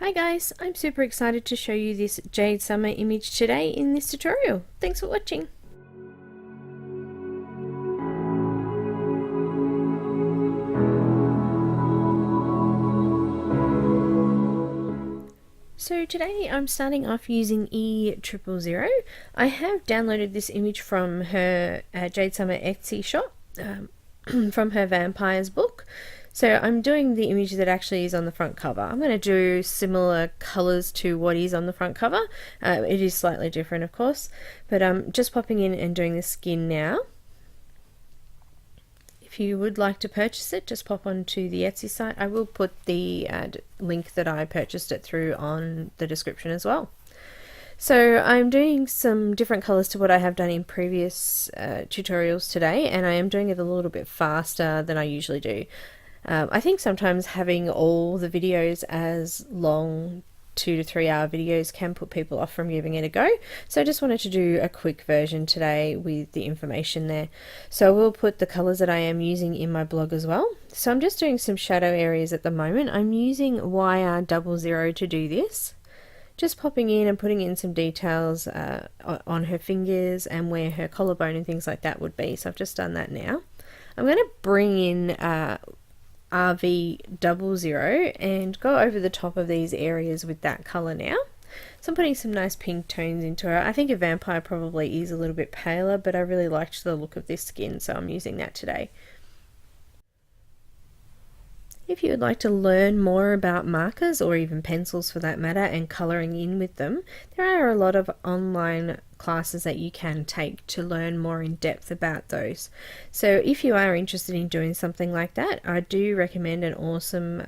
Hi guys, I'm super excited to show you this Jade Summer image today in this tutorial. Thanks for watching. So today I'm starting off using E000. I have downloaded this image from her Jade Summer Etsy shop, from her Vampires book. So I'm doing the image that actually is on the front cover. I'm going to do similar colours to what is on the front cover. It is slightly different, of course, but I'm just popping in and doing the skin now. If you would like to purchase it, just pop onto the Etsy site. I will put the link that I purchased it through on the description as well. So I'm doing some different colours to what I have done in previous tutorials today, and I am doing it a little bit faster than I usually do. I think sometimes having all the videos as long 2 to 3 hour videos can put people off from giving it a go, so I just wanted to do a quick version today with the information there. So I will put the colours that I am using in my blog as well. So I'm just doing some shadow areas at the moment. I'm using YR00 to do this, just popping in and putting in some details on her fingers and where her collarbone and things like that would be. So I've just done that now. I'm going to bring in RV00 and go over the top of these areas with that colour now. So I'm putting some nice pink tones into her. I think a vampire probably is a little bit paler, but I really liked the look of this skin, so I'm using that today. If you would like to learn more about markers, or even pencils for that matter, and colouring in with them, there are a lot of online classes that you can take to learn more in depth about those. So if you are interested in doing something like that, I do recommend an awesome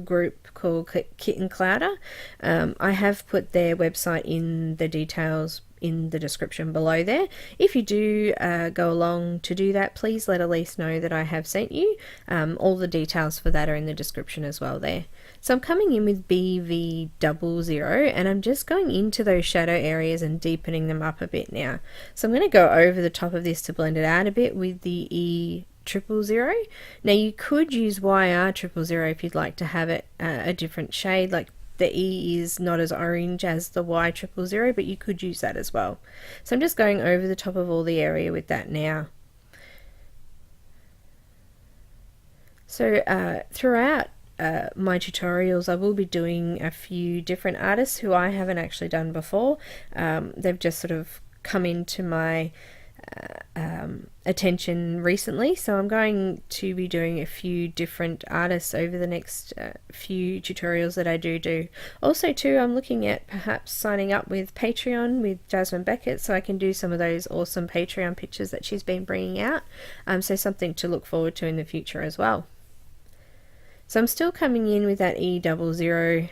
group called Kitten Clouder. I have put their website in the details in the description below there. If you do go along to do that, please let Elise know that I have sent you. All the details for that are in the description as well there. So I'm coming in with BV00 and I'm just going into those shadow areas and deepening them up a bit now. So I'm going to go over the top of this to blend it out a bit with the E000. Now you could use YR000 if you'd like to have it a different shade, like the E is not as orange as the Y000, but you could use that as well. So I'm just going over the top of all the area with that now. So throughout my tutorials I will be doing a few different artists who I haven't actually done before. They've just sort of come into my attention recently, so I'm going to be doing a few different artists over the next few tutorials that I do. Also too, I'm looking at perhaps signing up with Patreon with Jasmine Beckett, so I can do some of those awesome Patreon pictures that she's been bringing out, so something to look forward to in the future as well. So I'm still coming in with that E00.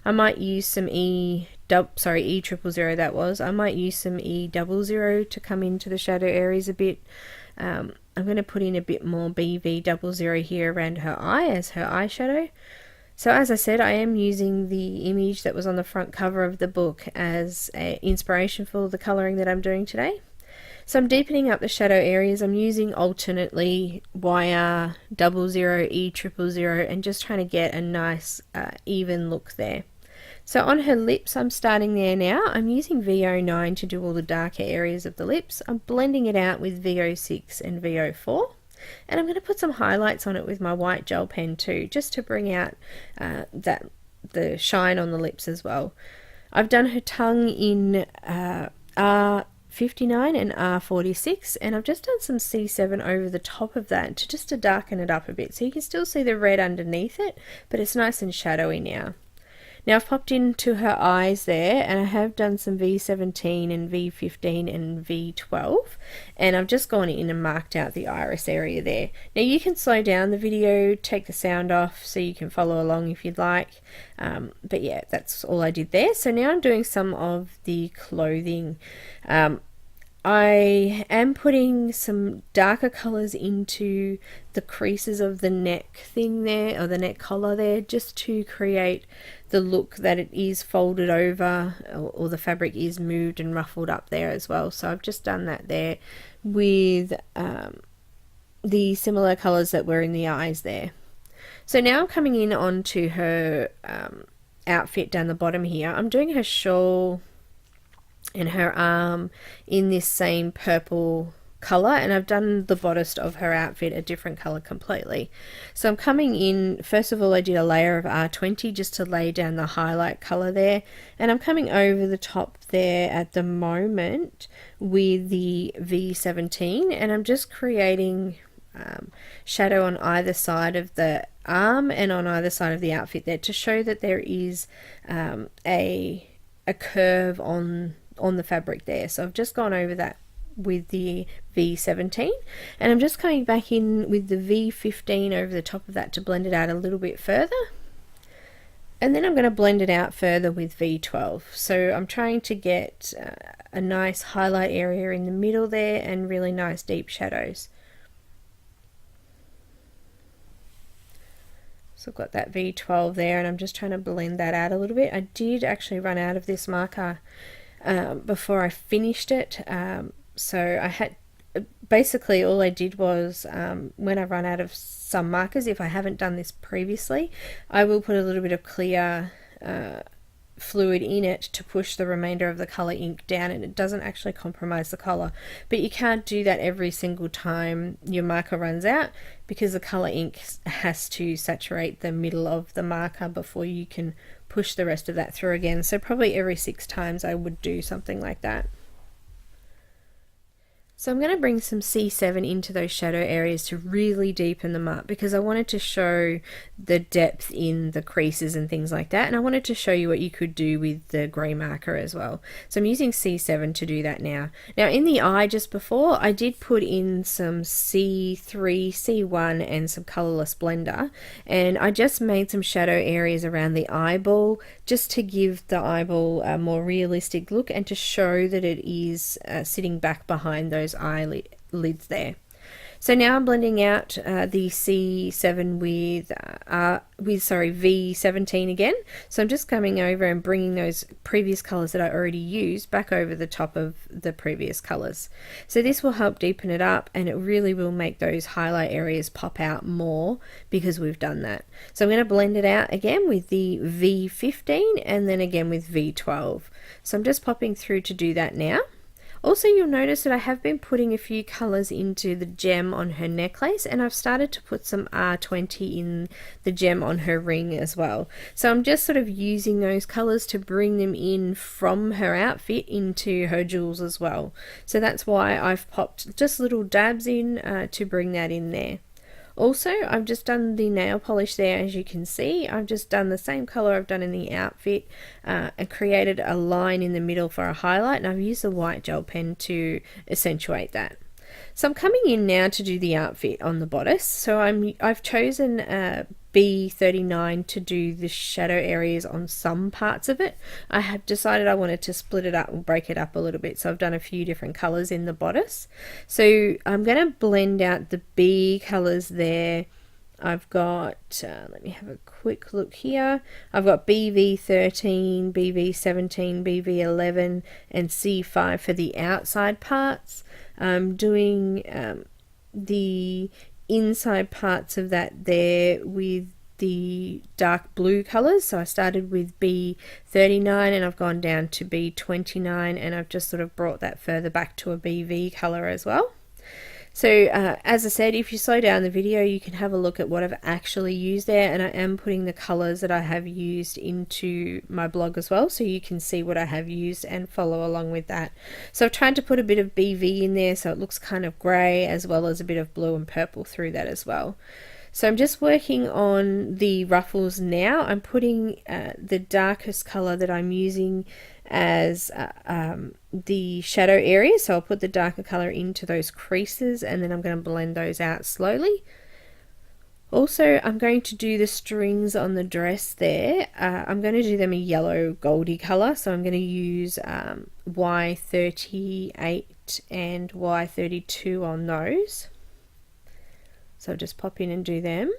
I might use some E000 that was. I might use some E00 to come into the shadow areas a bit. I'm going to put in a bit more BV00 here around her eye as her eyeshadow. So as I said, I am using the image that was on the front cover of the book as an inspiration for the colouring that I'm doing today. So I'm deepening up the shadow areas. I'm using alternately YR00, E000, and just trying to get a nice even look there. So on her lips, I'm starting there now. I'm using V09 to do all the darker areas of the lips. I'm blending it out with V06 and V04. And I'm going to put some highlights on it with my white gel pen too, just to bring out the shine on the lips as well. I've done her tongue in R59 and R46, and I've just done some C7 over the top of that to darken it up a bit, so you can still see the red underneath it, but it's nice and shadowy now. Now I've popped into her eyes there, and I have done some V17 and V15 and V12, and I've just gone in and marked out the iris area there. Now you can slow down the video, take the sound off so you can follow along if you'd like, but yeah, that's all I did there. So now I'm doing some of the clothing. I am putting some darker colours into the creases of the neck thing there, or the neck collar there, just to create the look that it is folded over, or the fabric is moved and ruffled up there as well. So I've just done that there with the similar colours that were in the eyes there. So now I'm coming in onto her outfit down the bottom here. I'm doing her shawl and her arm in this same purple color, and I've done the bodice of her outfit a different color completely. So I'm coming in, first of all I did a layer of R20 just to lay down the highlight color there, and I'm coming over the top there at the moment with the V17, and I'm just creating shadow on either side of the arm and on either side of the outfit there to show that there is a curve on the fabric there. So I've just gone over that with the V17, and I'm just coming back in with the V15 over the top of that to blend it out a little bit further, and then I'm going to blend it out further with V12. So I'm trying to get a nice highlight area in the middle there and really nice deep shadows. So I've got that V12 there, and I'm just trying to blend that out a little bit. I did actually run out of this marker before I finished it, so I had basically all I did was when I run out of some markers, if I haven't done this previously, I will put a little bit of clear fluid in it to push the remainder of the color ink down, and it doesn't actually compromise the color. But you can't do that every single time your marker runs out, because the color ink has to saturate the middle of the marker before you can push the rest of that through again. So probably every 6 times I would do something like that. So I'm going to bring some C7 into those shadow areas to really deepen them up, because I wanted to show the depth in the creases and things like that, and I wanted to show you what you could do with the grey marker as well. So I'm using C7 to do that now. Now in the eye just before, I did put in some C3, C1 and some colourless blender, and I just made some shadow areas around the eyeball just to give the eyeball a more realistic look and to show that it is sitting back behind those eyelids there. So now I'm blending out the C7 with V17 again. So I'm just coming over and bringing those previous colors that I already used back over the top of the previous colors. So this will help deepen it up, and it really will make those highlight areas pop out more because we've done that. So I'm going to blend it out again with the V15 and then again with V12. So I'm just popping through to do that now. Also, you'll notice that I have been putting a few colours into the gem on her necklace, and I've started to put some R20 in the gem on her ring as well. So I'm just sort of using those colours to bring them in from her outfit into her jewels as well. So that's why I've popped just little dabs in to bring that in there. Also, I've just done the nail polish there. As you can see, I've just done the same color I've done in the outfit and created a line in the middle for a highlight, and I've used the white gel pen to accentuate that. So I'm coming in now to do the outfit on the bodice. So I've chosen B39 to do the shadow areas on some parts of it. I have decided I wanted to split it up and break it up a little bit, so I've done a few different colors in the bodice. So I'm going to blend out the B colors there. I've got, let me have a quick look here. I've got BV13, BV17, BV11 and C5 for the outside parts. I'm doing the inside parts of that there with the dark blue colors. So I started with B39 and I've gone down to B29, and I've just sort of brought that further back to a BV color as well. So as I said, if you slow down the video, you can have a look at what I've actually used there, and I am putting the colors that I have used into my blog as well, so you can see what I have used and follow along with that. So I've tried to put a bit of BV in there so it looks kind of grey, as well as a bit of blue and purple through that as well. So I'm just working on the ruffles now. I'm putting the darkest color that I'm using as the shadow area, so I'll put the darker color into those creases, and then I'm going to blend those out slowly. Also, I'm going to do the strings on the dress there. I'm going to do them a yellow goldy color, so I'm going to use Y38 and Y32 on those. So I'll just pop in and do them.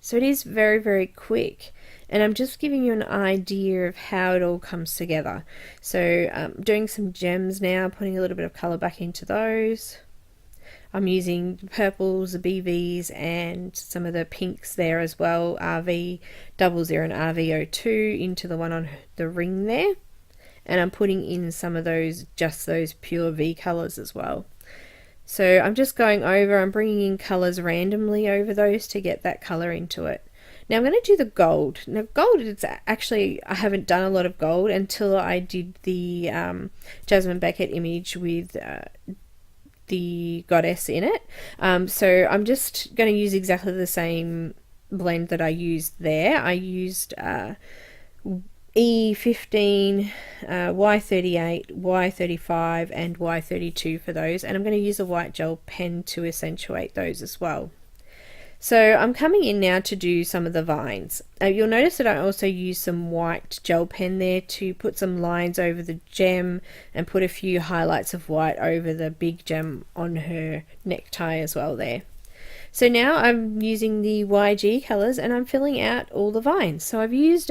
So it is very, very quick, and I'm just giving you an idea of how it all comes together. So doing some gems now, putting a little bit of color back into those. I'm using the purples, the BVs, and some of the pinks there as well, RV00 and RV02 into the one on the ring there. And I'm putting in some of those, just those pure V colors as well. So I'm just going over, I'm bringing in colors randomly over those to get that color into it. Now I'm going to do the gold. Now gold, it's actually, I haven't done a lot of gold until I did the Jasmine Beckett image with the goddess in it. So I'm just going to use exactly the same blend that I used there. I used E15, Y38, Y35 and Y32 for those, and I'm going to use a white gel pen to accentuate those as well. So I'm coming in now to do some of the vines. You'll notice that I also use some white gel pen there to put some lines over the gem and put a few highlights of white over the big gem on her necktie as well there. So now I'm using the YG colors and I'm filling out all the vines. So I've used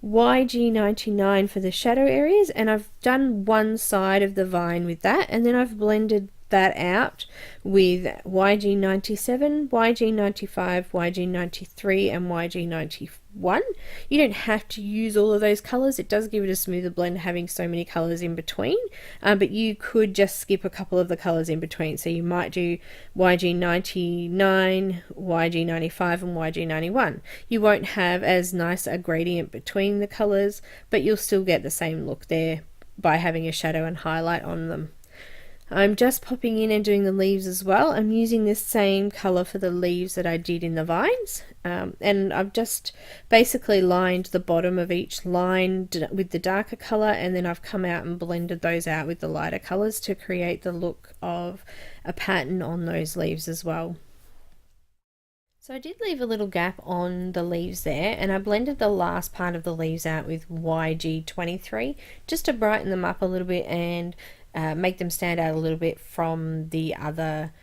YG99 for the shadow areas, and I've done one side of the vine with that, and then I've blended that out with YG97, YG95, YG93 and YG91. You don't have to use all of those colors. It does give it a smoother blend having so many colors in between, but you could just skip a couple of the colors in between. So you might do YG99, YG95 and YG91. You won't have as nice a gradient between the colors, but you'll still get the same look there by having a shadow and highlight on them. I'm just popping in and doing the leaves as well. I'm using this same color for the leaves that I did in the vines, and I've just basically lined the bottom of each line with the darker color, and then I've come out and blended those out with the lighter colors to create the look of a pattern on those leaves as well. So I did leave a little gap on the leaves there, and I blended the last part of the leaves out with YG23 just to brighten them up a little bit and make them stand out a little bit from the other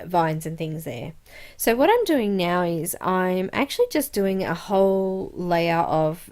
vines and things there. So what I'm doing now is I'm actually just doing a whole layer of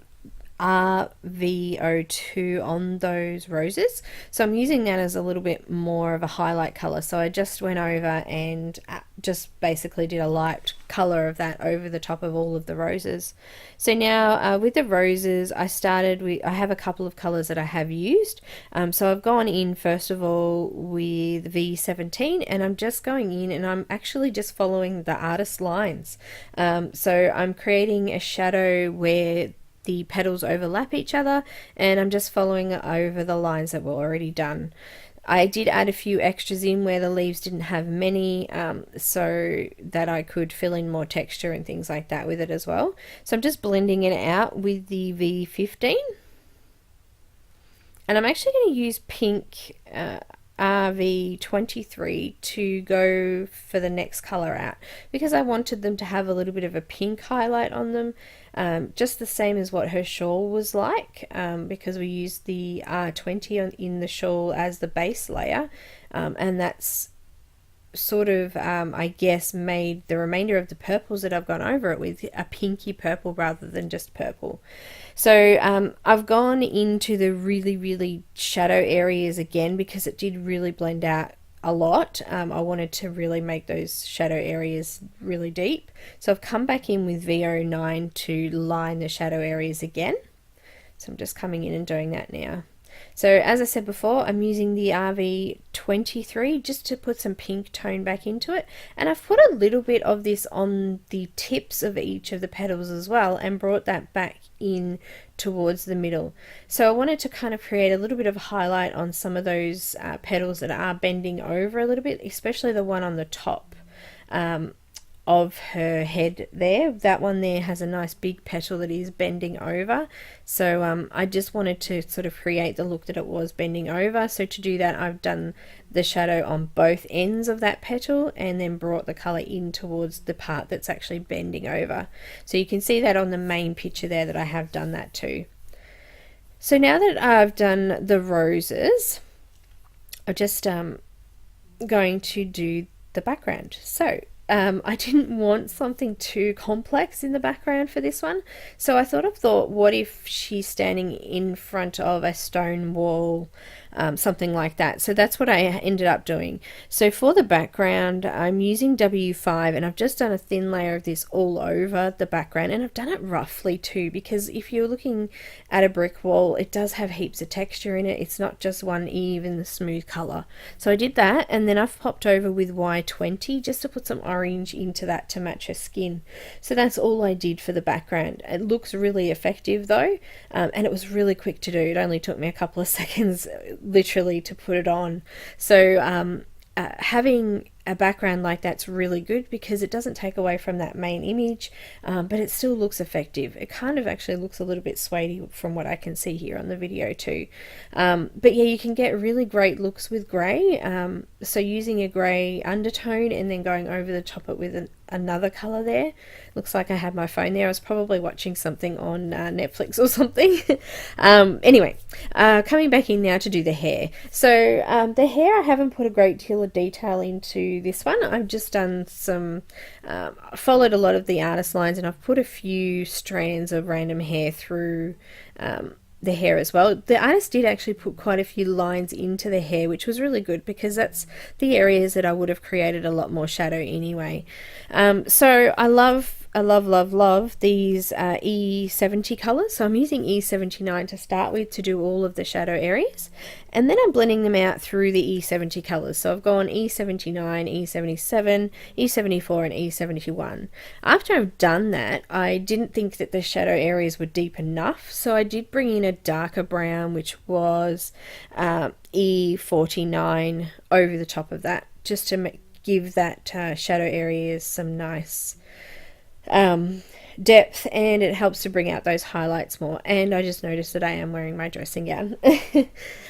RV02 on those roses. So I'm using that as a little bit more of a highlight color. So I just went over and just basically did a light color of that over the top of all of the roses. So now with the roses, I have a couple of colors that I have used. So I've gone in first of all with V17, and I'm just going in and I'm actually just following the artist lines. So I'm creating a shadow where the petals overlap each other, and I'm just following over the lines that were already done. I did add a few extras in where the leaves didn't have many, so that I could fill in more texture and things like that with it as well. So I'm just blending it out with the V15, and I'm actually going to use pink RV23 to go for the next color out, because I wanted them to have a little bit of a pink highlight on them, just the same as what her shawl was like, because we used the R20 in the shawl as the base layer, and that's sort of I guess made the remainder of the purples that I've gone over it with a pinky purple rather than just purple. So I've gone into the really shadow areas again because it did really blend out a lot. I wanted to really make those shadow areas really deep, so I've come back in with V09 to line the shadow areas again. So I'm just coming in and doing that now. So as I said before, I'm using the RV23 just to put some pink tone back into it, and I've put a little bit of this on the tips of each of the petals as well and brought that back in towards the middle. So I wanted to kind of create a little bit of a highlight on some of those petals that are bending over a little bit, especially the one on the top of her head there. That one there has a nice big petal that is bending over, so I just wanted to sort of create the look that it was bending over. So to do that, I've done the shadow on both ends of that petal and then brought the color in towards the part that's actually bending over. So you can see that on the main picture there that I have done that too. So now that I've done the roses, I'm just going to do the background. So I didn't want something too complex in the background for this one, so I thought what if she's standing in front of a stone wall something like that. So that's what I ended up doing. So for the background, I'm using W5, and I've just done a thin layer of this all over the background, and I've done it roughly too, because if you're looking at a brick wall, it does have heaps of texture in it. It's not just one even smooth color. So I did that, and then I've popped over with Y20 just to put some orange into that to match her skin. So that's all I did for the background. It looks really effective though, and it was really quick to do. It only took me a couple of seconds literally to put it on. So having a background like that's really good because it doesn't take away from that main image, but it still looks effective. It kind of actually looks a little bit suede from what I can see here on the video too. But yeah, you can get really great looks with grey. So using a grey undertone and then going over the top of it with another colour there. Looks like I had my phone there. I was probably watching something on Netflix or something. Anyway, coming back in now to do the hair. So the hair, I haven't put a great deal of detail into this one. I've just done some, followed a lot of the artist lines, and I've put a few strands of random hair through the hair as well. The artist did actually put quite a few lines into the hair, which was really good because that's the areas that I would have created a lot more shadow anyway. So I love these E70 colors. So I'm using E79 to start with to do all of the shadow areas, and then I'm blending them out through the E70 colors. So I've gone E79, E77, E74 and E71. After I've done that, I didn't think that the shadow areas were deep enough, so I did bring in a darker brown, which was E49 over the top of that, just to give that shadow areas some nice depth, and it helps to bring out those highlights more. And I just noticed that I am wearing my dressing gown.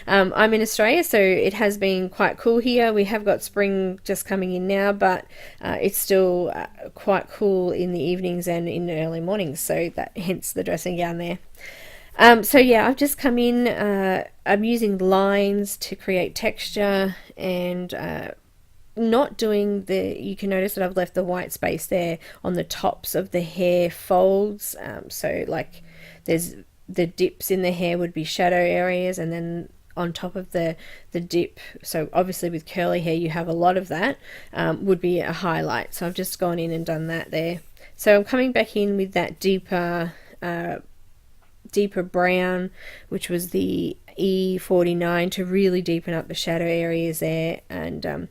I'm in Australia, so it has been quite cool here. We have got spring just coming in now, but it's still quite cool in the evenings and in the early mornings, so that hence the dressing gown there. So yeah, I've just come in, I'm using lines to create texture, and not doing the, you can notice that I've left the white space there on the tops of the hair folds. So like there's the dips in the hair would be shadow areas, and then on top of the dip, so obviously with curly hair you have a lot of that, would be a highlight. So I've just gone in and done that there. So I'm coming back in with that deeper brown, which was the E49, to really deepen up the shadow areas there and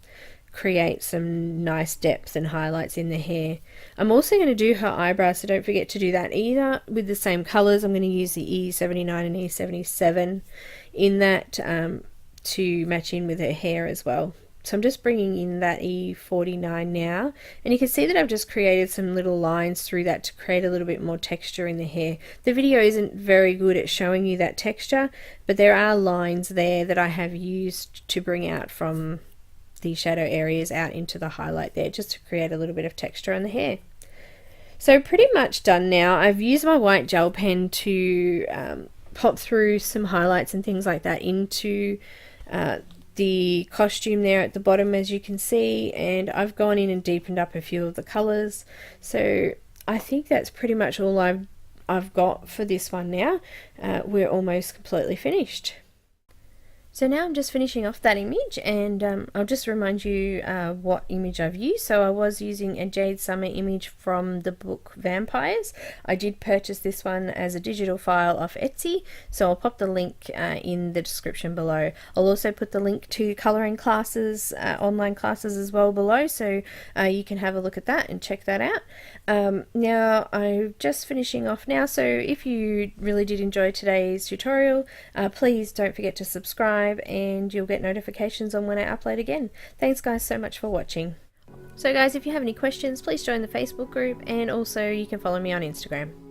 create some nice depth and highlights in the hair. I'm also going to do her eyebrows, so don't forget to do that either with the same colors. I'm going to use the E79 and E77 in that to match in with her hair as well. So I'm just bringing in that E49 now, and you can see that I've just created some little lines through that to create a little bit more texture in the hair. The video isn't very good at showing you that texture, but there are lines there that I have used to bring out from the shadow areas out into the highlight there, just to create a little bit of texture on the hair. So pretty much done now. I've used my white gel pen to pop through some highlights and things like that into the costume there at the bottom, as you can see, and I've gone in and deepened up a few of the colors. So I think that's pretty much all I've got for this one now. We're almost completely finished. So now I'm just finishing off that image, and I'll just remind you what image I've used. So I was using a Jade Summer image from the book Vampires. I did purchase this one as a digital file off Etsy, so I'll pop the link in the description below. I'll also put the link to colouring classes, online classes as well below, so you can have a look at that and check that out. Now I'm just finishing off now, so if you really did enjoy today's tutorial, please don't forget to subscribe, and you'll get notifications on when I upload again. Thanks guys so much for watching. So guys, if you have any questions, please join the Facebook group, and also you can follow me on Instagram.